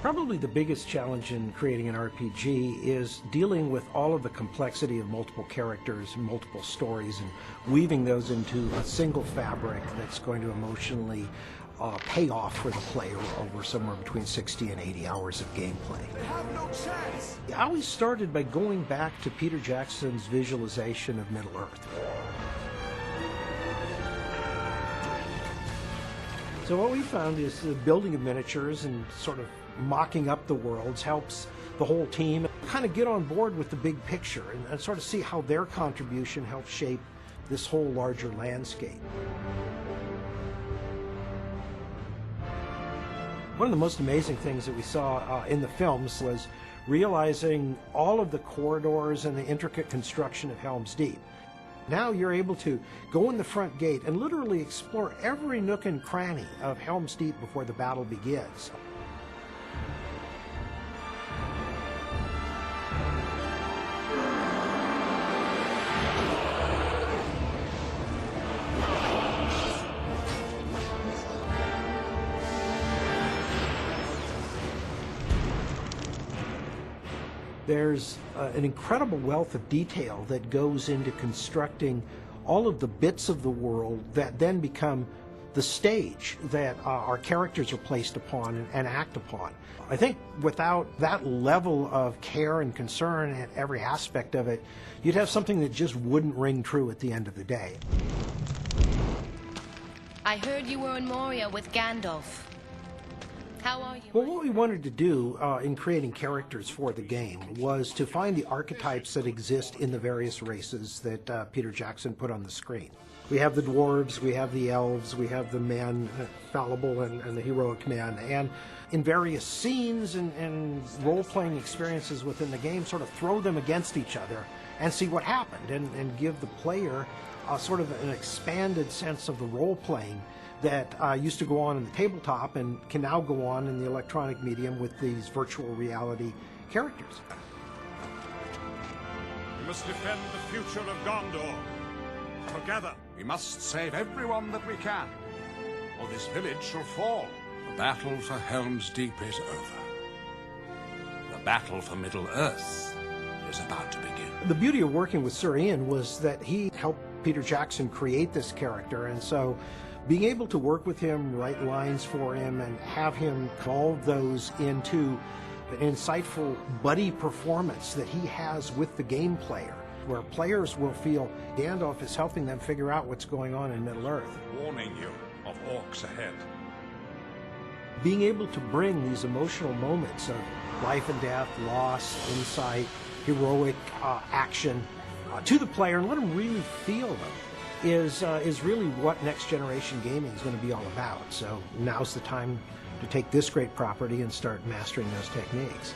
Probably the biggest challenge in creating an RPG is dealing with all of the complexity of multiple characters and multiple stories and weaving those into a single fabric that's going to emotionally pay off for the player over somewhere between 60 and 80 hours of gameplay. They have no chance! I always started by going back to Peter Jackson's visualization of Middle-earth. So what we found is the building of miniatures and sort of mocking up the worlds helps the whole team kind of get on board with the big picture and sort of see how their contribution helps shape this whole larger landscape. One of the most amazing things that we saw in the films was realizing all of the corridors and the intricate construction of Helm's Deep. Now you're able to go in the front gate and literally explore every nook and cranny of Helm's Deep before the battle begins. There's an incredible wealth of detail that goes into constructing all of the bits of the world that then become the stage that our characters are placed upon and act upon. I think without that level of care and concern at every aspect of it, you'd have something that just wouldn't ring true at the end of the day. I heard you were in Moria with Gandalf. How are you? Well, what we wanted to do in creating characters for the game was to find the archetypes that exist in the various races that Peter Jackson put on the screen. We have the dwarves, we have the elves, we have the men, fallible and the heroic men, and in various scenes and role-playing experiences within the game, sort of throw them against each other and see what happened and give the player sort of an expanded sense of the role-playing that used to go on in the tabletop and can now go on in the electronic medium with these virtual reality characters. We must defend the future of Gondor. Together. We must save everyone that we can, or this village shall fall. The battle for Helm's Deep is over. The battle for Middle-earth is about to begin. The beauty of working with Sir Ian was that he helped Peter Jackson create this character, and so being able to work with him, write lines for him, and have him evolve those into an insightful buddy performance that he has with the game player, where players will feel Gandalf is helping them figure out what's going on in Middle-earth. Warning you of orcs ahead. Being able to bring these emotional moments of life and death, loss, insight, heroic action to the player and let them really feel them is really what next generation gaming is going to be all about. So now's the time to take this great property and start mastering those techniques.